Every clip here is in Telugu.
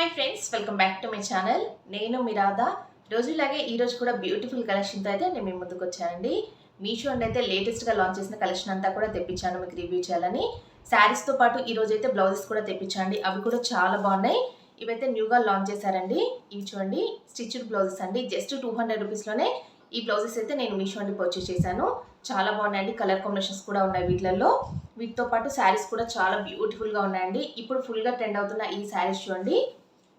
Hi friends, welcome back to my channel. నేను మీ రాధా. రోజులాగే ఈరోజు కూడా బ్యూటిఫుల్ కలెక్షన్తో అయితే నేను మీ ముందుకు వచ్చానండి. మీషో అండ్ అయితే లేటెస్ట్గా లాంచ్ చేసిన కలెక్షన్ అంతా కూడా తెప్పించాను మీకు రివ్యూ చేయాలని. శారీస్తో పాటు ఈరోజు అయితే బ్లౌజెస్ కూడా తెప్పించండి. అవి కూడా చాలా బాగున్నాయి. ఇవైతే న్యూగా లాంచ్ చేశారండి. ఇవి చూడండి, స్టిచ్డ్ బ్లౌజెస్ అండి. జస్ట్ 200 రూపీస్లోనే ఈ బ్లౌజెస్ అయితే నేను మీషో అండి పర్చేస్ చేశాను. చాలా బాగున్నాయండి. కలర్ కాంబినేషన్స్ కూడా ఉన్నాయి వీటిలలో. వీటితో పాటు శారీస్ కూడా చాలా బ్యూటిఫుల్గా ఉన్నాయండి. ఇప్పుడు ఫుల్గా ట్రెండ్ అవుతున్న ఈ శారీస్ చూడండి,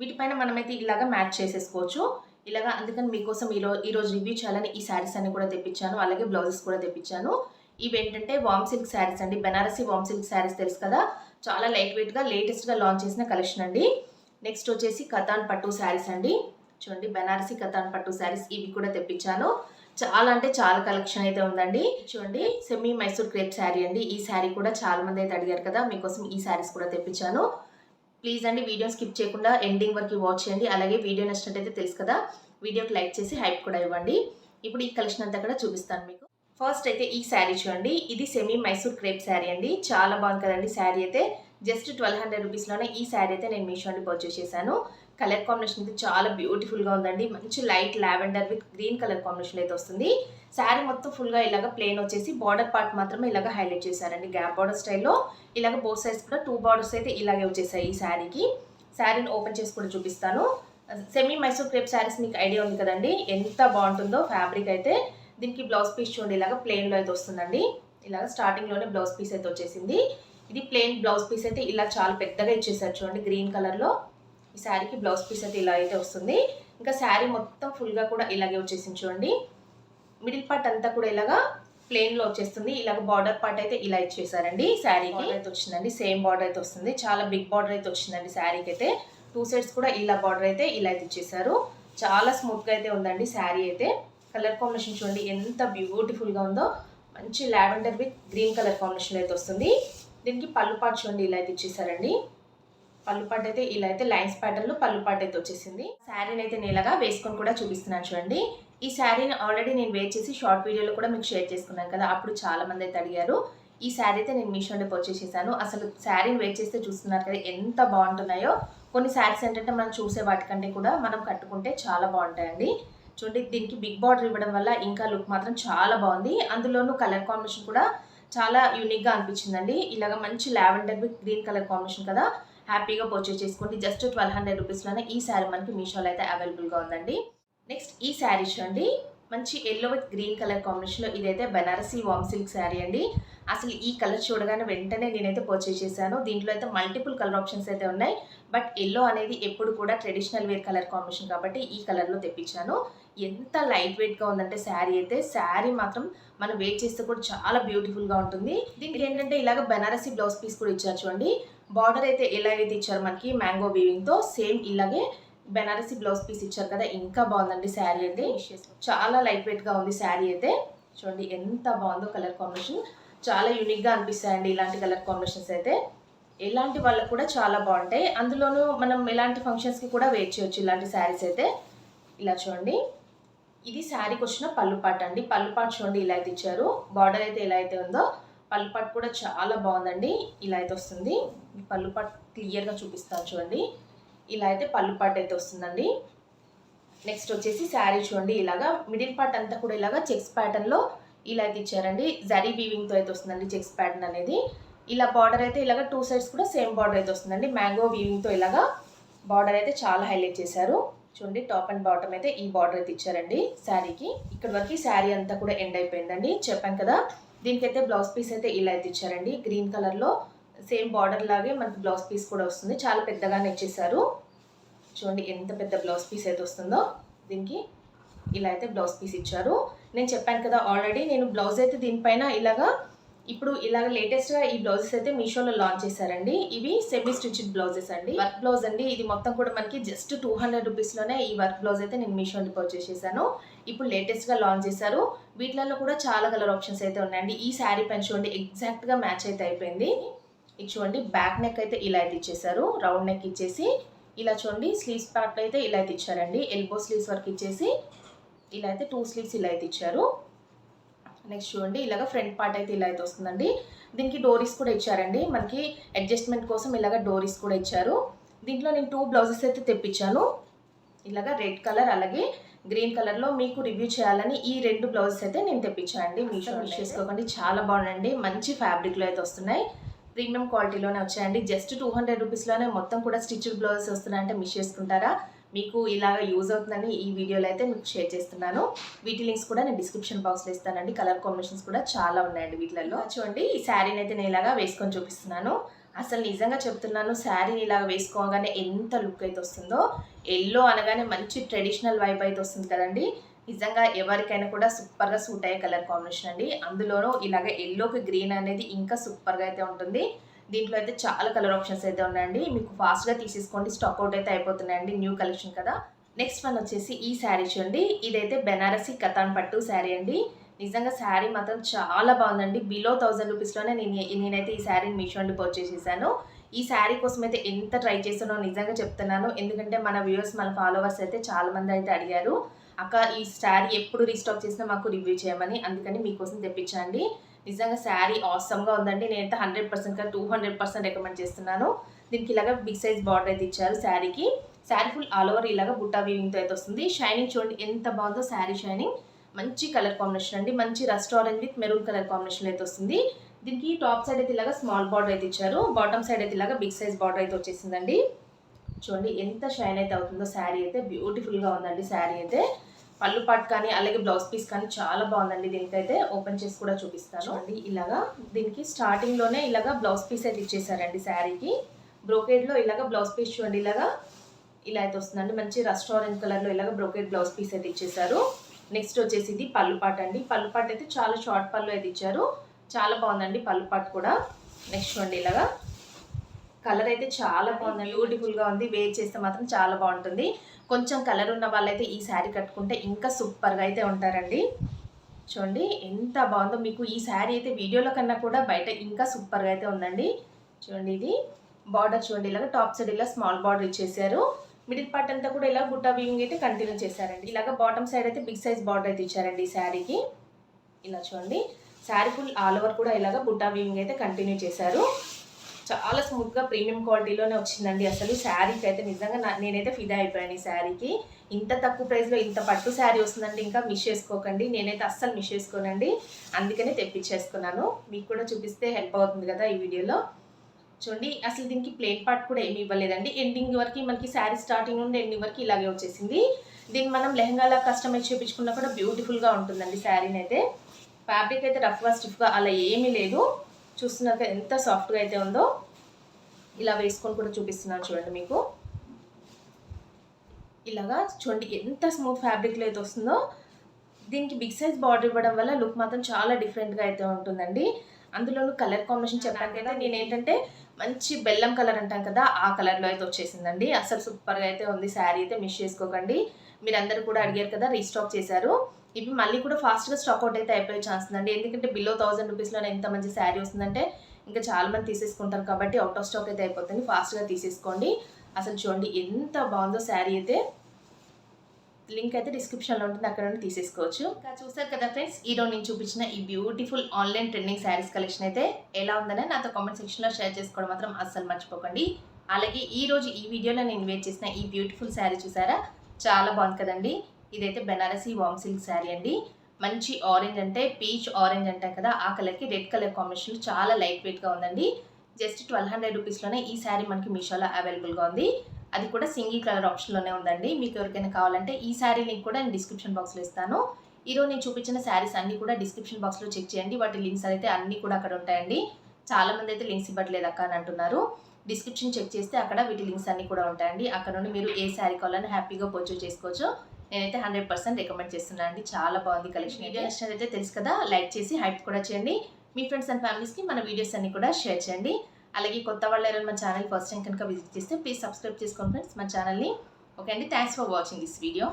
వీటిపైన మనమైతే ఇలాగా మ్యాచ్ చేసేసుకోవచ్చు. ఇలాగా అందుకని మీకోసం ఈరోజు రివ్యూ చేయాలని ఈ శారీస్ అన్ని కూడా తెప్పించాను. అలాగే బ్లౌజెస్ కూడా తెప్పించాను. ఇవి ఏంటంటే వామ్ సిల్క్ శారీస్ అండి. బెనారసీ వామ్ సిల్క్ శారీస్ తెలుసు కదా, చాలా లైట్ వెయిట్గా లేటెస్ట్గా లాంచ్ చేసిన కలెక్షన్ అండి. నెక్స్ట్ వచ్చేసి కతాన్ పట్టు శారీస్ అండి. చూడండి, బెనారసీ కతాన్ పట్టు శారీస్ ఇవి కూడా తెప్పించాను. చాలా అంటే చాలా కలెక్షన్ అయితే ఉందండి. చూడండి, సెమీ మైసూర్ క్రేప్ శారీ అండి. ఈ శారీ కూడా చాలా మంది అయితే అడిగారు కదా, మీకోసం ఈ శారీస్ కూడా తెప్పించాను. ప్లీజ్ అండి, వీడియో స్కిప్ చేయకుండా ఎండింగ్ వరకు వాచ్ చేయండి. అలాగే వీడియో నచ్చినట్టయితే తెలుసు కదా, వీడియోకి లైక్ చేసి హైప్ కూడా ఇవ్వండి. ఇప్పుడు ఈ కలెక్షన్ అంతా కూడా చూపిస్తాను మీకు. ఫస్ట్ అయితే ఈ శారీ చూడండి, ఇది సెమీ మైసూర్ క్రేప్ శారీ అండి. చాలా బాగుంది కదండి. శారీ అయితే జస్ట్ 1200 రూపీస్లోనే ఈ శారీ అయితే నేను మీషో నుండి పర్చేస్ చేశాను. కలర్ కాంబినేషన్ అయితే చాలా బ్యూటిఫుల్గా ఉందండి. మంచి light lavender with green colour combination అయితే వస్తుంది. శారీ మొత్తం ఫుల్గా ఇలాగ ప్లెయిన్ వచ్చేసి బార్డర్ పార్ట్ మాత్రమే ఇలాగ హైలైట్ చేశారండి. గ్యాప్ బార్డర్ స్టైల్లో ఇలాగ బోత్ సైడ్స్ కూడా 2 బార్డర్స్ అయితే ఇలాగే వచ్చేసాయి ఈ శారీకి. శారీని ఓపెన్ చేసి కూడా చూపిస్తాను. సెమీ మైసూర్ క్రేప్ శారీస్ మీకు ఐడియా ఉంది కదండి, ఎంత బాగుంటుందో ఫ్యాబ్రిక్ అయితే. దీనికి బ్లౌజ్ పీస్ చూడండి, ఇలాగ ప్లెయిన్లో అయితే వస్తుందండి. ఇలాగ స్టార్టింగ్లోనే బ్లౌజ్ పీస్ అయితే వచ్చేసింది. ఇది ప్లెయిన్ బ్లౌజ్ పీస్ అయితే ఇలా చాలా పెద్దగా ఇచ్చేసారు చూడండి, గ్రీన్ కలర్లో. ఈ శారీకి బ్లౌజ్ పీస్ అయితే ఇలా అయితే వస్తుంది. ఇంకా శారీ మొత్తం ఫుల్గా కూడా ఇలాగే వచ్చేసింది చూడండి. మిడిల్ పార్ట్ అంతా కూడా ఇలాగా ప్లెయిన్లో వచ్చేస్తుంది. ఇలాగ బార్డర్ పార్ట్ అయితే ఇలా ఇచ్చేసారండి. శారీకి అయితే వచ్చిందండి, సేమ్ బార్డర్ అయితే వస్తుంది. చాలా బిగ్ బార్డర్ అయితే వచ్చిందండి శారీకి అయితే. 2 సైడ్స్ కూడా ఇలా బార్డర్ అయితే ఇలా అయితే ఇచ్చేసారు. చాలా స్మూత్గా అయితే ఉందండి శారీ అయితే. కలర్ కాంబినేషన్ చూడండి ఎంత బ్యూటిఫుల్గా ఉందో. మంచి lavender with green colour combination అయితే వస్తుంది. దీనికి పళ్ళు పార్ట్ చూడండి ఇలా అయితే ఇచ్చేసారండి. పళ్ళు పాటు అయితే ఇలా అయితే లైన్స్ ప్యాటర్న్లో పళ్ళు పాటు అయితే వచ్చేసింది. శారీని అయితే నేను ఇలాగా వేసుకొని కూడా చూపిస్తున్నాను చూడండి. ఈ శారీని ఆల్రెడీ నేను వేర్ చేసి షార్ట్ వీడియోలో కూడా మీకు షేర్ చేసుకున్నాను కదా, అప్పుడు చాలా మంది అయితే అడిగారు. ఈ శారీ అయితే నేను మీషో నుండి పర్చేస్ చేశాను. అసలు శారీని వేర్ చేస్తే చూస్తున్నారు కదా ఎంత బాగుంటున్నాయో. కొన్ని శారీస్ ఏంటంటే మనం చూసే వాటికంటే కూడా మనం కట్టుకుంటే చాలా బాగుంటాయండి. చూడండి, దీనికి బిగ్ బార్డర్ ఇవ్వడం వల్ల ఇంకా లుక్ మాత్రం చాలా బాగుంది. అందులోనూ కలర్ కాంబినేషన్ కూడా చాలా యూనిక్గా అనిపించిందండి. ఇలాగ మంచి lavender with green colour combination కదా, హ్యాపీగా పర్చేస్ చేసుకోండి. జస్ట్ 1200 రూపీస్లోనే ఈ శారీ మనకి మీషోలో అయితే అవైలబుల్గా ఉందండి. నెక్స్ట్ ఈ శారీ చూడండి, మంచి ఎల్లో విత్ గ్రీన్ కలర్ కాంబినేషన్లో. ఇదైతే బెనారసీ వామ్ సిల్క్ శారీ అండి. అసలు ఈ కలర్ చూడగానే వెంటనే నేనైతే పర్చేస్ చేశాను. దీంట్లో అయితే మల్టిపుల్ కలర్ ఆప్షన్స్ అయితే ఉన్నాయి. బట్ ఎల్లో అనేది ఎప్పుడు కూడా ట్రెడిషనల్ వేర్ కలర్ కాంబినేషన్ కాబట్టి ఈ కలర్లో తెప్పించాను. ఎంత లైట్ వెయిట్గా ఉందంటే శారీ అయితే. శారీ మాత్రం మనం వేర్ చేస్తే కూడా చాలా బ్యూటిఫుల్గా ఉంటుంది. దీనికి ఏంటంటే ఇలాగ బెనారసీ బ్లౌజ్ పీస్ కూడా ఇచ్చారు చూడండి. బార్డర్ అయితే ఎలాగైతే ఇచ్చారు మనకి మ్యాంగో వీవింగ్తో, సేమ్ ఇలాగే బెనారసీ బ్లౌజ్ పీస్ ఇచ్చారు కదా, ఇంకా బాగుందండి శారీ అయితే. చాలా లైట్ వెయిట్గా ఉంది శారీ అయితే. చూడండి ఎంత బాగుందో కలర్ కాంబినేషన్. చాలా యూనిక్గా అనిపిస్తాయండి ఇలాంటి కలర్ కాంబినేషన్స్ అయితే. ఎలాంటి వాళ్ళకు కూడా చాలా బాగుంటాయి. అందులోనూ మనం ఎలాంటి ఫంక్షన్స్కి కూడా వేర్ చేయొచ్చు ఇలాంటి శారీస్ అయితే. ఇలా చూడండి, ఇది శారీకి వచ్చిన పళ్ళు పాట్ అండి. పళ్ళు పాట్ చూడండి ఇలా అయితే ఇచ్చారు. బార్డర్ అయితే ఎలా అయితే ఉందో, పళ్ళు పాట్ కూడా చాలా బాగుందండి. ఇలా అయితే వస్తుంది. పళ్ళు పాట్ క్లియర్గా చూపిస్తాను చూడండి. ఇలా అయితే పళ్ళు పాట్ అయితే వస్తుందండి. నెక్స్ట్ వచ్చేసి శారీ చూడండి, ఇలాగా మిడిల్ పార్ట్ అంతా కూడా ఇలాగా చెక్స్ ప్యాటర్న్లో ఇలా అయితే ఇచ్చారండి. జరీ వీవింగ్తో అయితే వస్తుందండి చెక్స్ ప్యాటర్న్ అనేది. ఇలా బార్డర్ అయితే ఇలాగా 2 సైడ్స్ కూడా సేమ్ బార్డర్ అయితే వస్తుందండి. మ్యాంగో వీవింగ్తో ఇలాగా బార్డర్ అయితే చాలా హైలైట్ చేశారు. చూడండి, టాప్ అండ్ బాటమ్ అయితే ఈ బార్డర్ అయితే ఇచ్చారండి శారీకి. ఇక్కడ వరకు శారీ అంతా కూడా ఎండ్ అయిపోయిందండి. చెప్పాను కదా, దీనికైతే బ్లౌజ్ పీస్ అయితే ఇలా అయితే ఇచ్చారండి. గ్రీన్ కలర్లో సేమ్ బార్డర్ లాగే మనకి బ్లౌజ్ పీస్ కూడా వస్తుంది. చాలా పెద్దగానే ఇచ్చేసారు. చూడండి ఎంత పెద్ద బ్లౌజ్ పీస్ అయితే వస్తుందో. దీనికి ఇలా అయితే బ్లౌజ్ పీస్ ఇచ్చారు. నేను చెప్పాను కదా ఆల్రెడీ, నేను బ్లౌజ్ అయితే దీనిపైన ఇలాగా ఇప్పుడు ఇలాగ లేటెస్ట్గా ఈ బ్లౌజెస్ అయితే మీషోలో లాంచ్ చేశారండి. ఇవి సెమీ స్టిచ్డ్ బ్లౌజెస్ అండి. వర్క్ బ్లౌజ్ అండి. ఇది మొత్తం కూడా మనకి జస్ట్ 200 రూపీస్లోనే ఈ వర్క్ బ్లౌజ్ అయితే నేను మీషో నుండి పర్చేస్ చేశాను. ఇప్పుడు లేటెస్ట్గా లాంచ్ చేశారు. వీటిలలో కూడా చాలా కలర్ ఆప్షన్స్ అయితే ఉన్నాయండి. ఈ శారీ పైన చూడండి ఎగ్జాక్ట్గా మ్యాచ్ అయితే అయిపోయింది. ఇది చూడండి, బ్యాక్ నెక్ అయితే ఇలా అయితే ఇచ్చేసారు. రౌండ్ నెక్ ఇచ్చేసి ఇలా చూడండి, స్లీవ్స్ పార్ట్ అయితే ఇలా అయితే ఇచ్చారండి. ఎల్బో స్లీవ్స్ వరకు ఇచ్చేసి ఇలా అయితే 2 స్లీవ్స్ ఇలా అయితే ఇచ్చారు. నెక్స్ట్ చూడండి, ఇలాగ ఫ్రంట్ పార్ట్ అయితే ఇలా అయితే వస్తుందండి. దీనికి డోరీస్ కూడా ఇచ్చారండి. మనకి అడ్జస్ట్మెంట్ కోసం ఇలాగ డోరీస్ కూడా ఇచ్చారు. దీంట్లో నేను 2 బ్లౌజెస్ అయితే తెప్పించాను. ఇలాగా రెడ్ కలర్ అలాగే గ్రీన్ కలర్లో మీకు రివ్యూ చేయాలని ఈ 2 బ్లౌజెస్ అయితే నేను తెప్పించానండి. మీషో మిస్ చేసుకోకండి, చాలా బాగుందండి. మంచి ఫ్యాబ్రిక్లో అయితే వస్తున్నాయి, ప్రీమియం క్వాలిటీలోనే వచ్చాయండి. జస్ట్ 200 రూపీస్లోనే మొత్తం కూడా స్టిచ్డ్ బ్లౌజెస్ వస్తున్నాయంటే మిస్ చేసుకుంటారా? మీకు ఇలాగ యూజ్ అవుతుందని ఈ వీడియోలో అయితే మీకు షేర్ చేస్తున్నాను. వీటి లింక్స్ కూడా నేను డిస్క్రిప్షన్ బాక్స్లో ఇస్తానండి. కలర్ కాంబినేషన్స్ కూడా చాలా ఉన్నాయండి వీటిలలో. చూడండి, ఈ శారీని అయితే నేను ఇలాగా వేసుకొని చూపిస్తున్నాను. అసలు నిజంగా చెప్తున్నాను, శారీని ఇలాగ వేసుకోగానే ఎంత లుక్ అయితే వస్తుందో. ఎల్లో అనగానే మంచి ట్రెడిషనల్ వైబ్ అయితే వస్తుంది కదండి. నిజంగా ఎవరికైనా కూడా సూపర్గా సూట్ అయ్యే కలర్ కాంబినేషన్ అండి. అందులోనూ ఇలాగ ఎల్లోకి గ్రీన్ అనేది ఇంకా సూపర్గా అయితే ఉంటుంది. దీంట్లో అయితే చాలా కలర్ ఆప్షన్స్ అయితే ఉన్నాయండి. మీకు ఫాస్ట్గా తీసేసుకోండి, స్టాక్ అవుట్ అయితే అయిపోతున్నాయండి, న్యూ కలెక్షన్ కదా. నెక్స్ట్ వన్ వచ్చేసి ఈ శారీ చూడండి. ఇదైతే బెనారసీ కతాన్ పట్టు శారీ అండి. నిజంగా శారీ మాత్రం చాలా బాగుందండి. బిలో 1000 రూపీస్లోనే నేనైతే ఈ శారీని మీషో నుండి పర్చేస్ చేశాను. ఈ శారీ కోసం అయితే ఎంత ట్రై చేసానో నిజంగా చెప్తున్నాను. ఎందుకంటే మన వ్యూవర్స్, మన ఫాలోవర్స్ అయితే చాలామంది అయితే అడిగారు, అక్క ఈ శారీ ఎప్పుడు రీస్టాక్ చేసినా మాకు రివ్యూ చేయమని. అందుకని మీకోసం తెప్పించండి. నిజంగా శారీ ఆసమ్గా ఉందండి. నేనైతే 100% కాదు 200% రికమెండ్ చేస్తున్నాను. దీనికి ఇలాగ బిగ్ సైజ్ బార్డర్ అయితే ఇచ్చారు శారీకి. శారీ ఫుల్ ఆల్ ఓవర్ ఇలాగ బుట్టా వీవింగ్తో అయితే వస్తుంది. షైనింగ్ చూడండి ఎంత బాగుందో శారీ షైనింగ్. మంచి కలర్ కాంబినేషన్ అండి. మంచి rust orange with maroon colour combination అయితే వస్తుంది. దీనికి టాప్ సైడ్ అయితే ఇలాగ స్మాల్ బార్డర్ అయితే ఇచ్చారు. బాటమ్ సైడ్ అయితే ఇలాగ బిగ్ సైజ్ బార్డర్ అయితే వచ్చేసిందండి. చూడండి ఎంత షైన్ అయితే అవుతుందో. శారీ అయితే బ్యూటిఫుల్గా ఉందండి. శారీ అయితే పళ్ళు పాట్ కానీ అలాగే బ్లౌజ్ పీస్ కానీ చాలా బాగుందండి. దీనికైతే ఓపెన్ చేసి కూడా చూపిస్తాను అండి. ఇలాగా దీనికి స్టార్టింగ్లోనే ఇలాగ బ్లౌజ్ పీస్ అయితే ఇచ్చేసారండి. శారీకి బ్రోకేడ్లో ఇలాగ బ్లౌజ్ పీస్ చూడండి ఇలాగా ఇలా అయితే వస్తుందండి. మంచి రస్ట్ ఆరెంజ్ కలర్లో ఇలాగ బ్రోకేడ్ బ్లౌజ్ పీస్ అయితే ఇచ్చేసారు. నెక్స్ట్ వచ్చేసి ఇది పళ్ళు పాట్ అండి. పళ్ళు పాట్ అయితే చాలా షార్ట్ పళ్ళు అయితే ఇచ్చారు. చాలా బాగుందండి పళ్ళు పాట్ కూడా. నెక్స్ట్ చూడండి ఇలాగా కలర్ అయితే చాలా బాగుంది, బ్యూటిఫుల్గా ఉంది. వేర్ చేస్తే మాత్రం చాలా బాగుంటుంది. కొంచెం కలర్ ఉన్న వాళ్ళైతే ఈ శారీ కట్టుకుంటే ఇంకా సూపర్గా అయితే ఉంటారండి. చూడండి ఎంత బాగుందో. మీకు ఈ శారీ అయితే వీడియోలో కన్నా కూడా బయట ఇంకా సూపర్గా అయితే ఉందండి. చూడండి ఇది బార్డర్ చూడండి ఇలాగ టాప్ సైడ్ ఇలా స్మాల్ బార్డర్ ఇచ్చేసారు. మిడిల్ పార్ట్ అంతా కూడా ఇలా బుట్టా వీవింగ్ అయితే కంటిన్యూ చేశారండి. ఇలాగ బాటమ్ సైడ్ అయితే బిగ్ సైజ్ బార్డర్ అయితే ఇచ్చారండి ఈ శారీకి. ఇలా చూడండి శారీ ఫుల్ ఆల్ ఓవర్ కూడా ఇలాగ బుట్టా వీవింగ్ అయితే కంటిన్యూ చేశారు. చాలా స్మూత్గా ప్రీమియం క్వాలిటీలోనే వచ్చిందండి. అసలు శారీకి అయితే నిజంగా నేనైతే ఫిదా అయిపోయాను ఈ శారీకి. ఇంత తక్కువ ప్రైస్లో ఇంత పట్టు శారీ వస్తుందండి. ఇంకా మిస్ చేసుకోకండి. నేనైతే అస్సలు మిస్ చేసుకోనండి. అందుకనే తెప్పించేసుకున్నాను. మీకు కూడా చూపిస్తే హెల్ప్ అవుతుంది కదా ఈ వీడియోలో. చూడండి అసలు దీనికి ప్లేన్ పార్ట్ కూడా ఏమి ఇవ్వలేదండి. ఎండింగ్ వరకు మనకి శారీ స్టార్టింగ్ నుండి ఎండింగ్ వరకు ఇలాగే వచ్చేసింది. దీన్ని మనం లెహంగాలా కస్టమైజ్ చేయించుకున్నా కూడా బ్యూటిఫుల్గా ఉంటుందండి శారీని అయితే. ఫ్యాబ్రిక్ అయితే రఫ్గా స్టిఫ్గా అలా ఏమీ లేదు. చూస్తున్నాక ఎంత సాఫ్ట్గా అయితే ఉందో. ఇలా వేసుకొని కూడా చూపిస్తున్నాను చూడండి మీకు. ఇలాగా చూడండి ఎంత స్మూత్ ఫ్యాబ్రిక్లో అయితే వస్తుందో. దీనికి బిగ్ సైజ్ బార్డర్ ఇవ్వడం వల్ల లుక్ మాత్రం చాలా డిఫరెంట్గా అయితే ఉంటుందండి. అందులోనూ కలర్ కాంబినేషన్ చెప్పాను కదా, నేను ఏంటంటే మంచి బెల్లం కలర్ అంటాం కదా, ఆ కలర్లో అయితే వచ్చేసిందండి. అసలు సూపర్గా అయితే ఉంది శారీ అయితే. మిస్ చేసుకోకండి. మీరందరూ కూడా అడిగారు కదా, రీస్టాక్ చేశారు. ఇవి మళ్ళీ కూడా ఫాస్ట్గా స్టాక్ అవుట్ అయితే అయిపోయే ఛాన్స్ ఉందండి. ఎందుకంటే బిలో 1000 రూపీస్లోనే ఎంత మంచి శారీ వస్తుందంటే ఇంకా చాలామంది తీసేసుకుంటారు కాబట్టి అవుట్ ఆఫ్ స్టాక్ అయితే అయిపోతుంది. ఫాస్ట్గా తీసేసుకోండి. అసలు చూడండి ఎంత బాగుందో శారీ అయితే. లింక్ అయితే డిస్క్రిప్షన్లో ఉంటుంది, అక్కడ నుండి తీసేసుకోవచ్చు. ఇంకా చూసారు కదా ఫ్రెండ్స్, ఈరోజు నేను చూపించిన ఈ beautiful online trending saris collection అయితే ఎలా ఉందని నాతో కామెంట్ సెక్షన్లో షేర్ చేసుకోవడం మాత్రం అస్సలు మర్చిపోకండి. అలాగే ఈరోజు ఈ వీడియోలో నేను వేర్ చేసిన ఈ బ్యూటిఫుల్ శారీ చూసారా, చాలా బాగుంది కదండి. ఇదైతే బెనారసీ వామ్ సిల్క్ శారీ అండి. మంచి ఆరెంజ్ అంటే పీచ్ ఆరెంజ్ అంటాం కదా, ఆ కలర్కి రెడ్ కలర్ కాంబినేషన్ చాలా లైట్ వెయిట్గా ఉందండి. జస్ట్ 1200 రూపీస్లోనే ఈ శారీ మనకి మీషోలో అవైలబుల్గా ఉంది. అది కూడా సింగిల్ కలర్ ఆప్షన్లోనే ఉందండి. మీకు ఎవరికైనా కావాలంటే ఈ శారీ లింక్ కూడా నేను డిస్క్రిప్షన్ బాక్స్లో ఇస్తాను. ఈరోజు నేను చూపించిన శారీస్ అన్నీ కూడా డిస్క్రిప్షన్ బాక్స్లో చెక్ చేయండి. వాటి లింక్స్ అయితే అన్నీ కూడా అక్కడ ఉంటాయండి. చాలామంది అయితే లింక్స్ ఇవ్వట్లేదు అక్క అని అంటున్నారు. డిస్క్రిప్షన్ చెక్ చేస్తే అక్కడ వీటి లింక్స్ అన్నీ కూడా ఉంటాయండి. అక్కడ నుండి మీరు ఏ శారీ కావాలని హ్యాపీగా పర్చేస్ చేసుకోవచ్చు. నేనైతే 100% రికమెండ్ చేస్తున్నాను అండి. చాలా బాగుంది కలెక్షన్. వీడియో నచ్చినట్లయితే తెలుసు కదా, లైక్ చేసి హైప్ కూడా చేయండి. మీ ఫ్రెండ్స్ అండ్ ఫ్యామిలీస్కి మన వీడియోస్ అన్ని కూడా షేర్ చేయండి. అలాగే కొత్త వాళ్ళు ఎవరైనా మన ఛానల్ ఫస్ట్ టైం కనుక విజిట్ చేస్తే ప్లీజ్ సబ్స్క్రైబ్ చేసుకోండి ఫ్రెండ్స్ మన ఛానల్ని. ఓకే అండి, thanks for watching this video.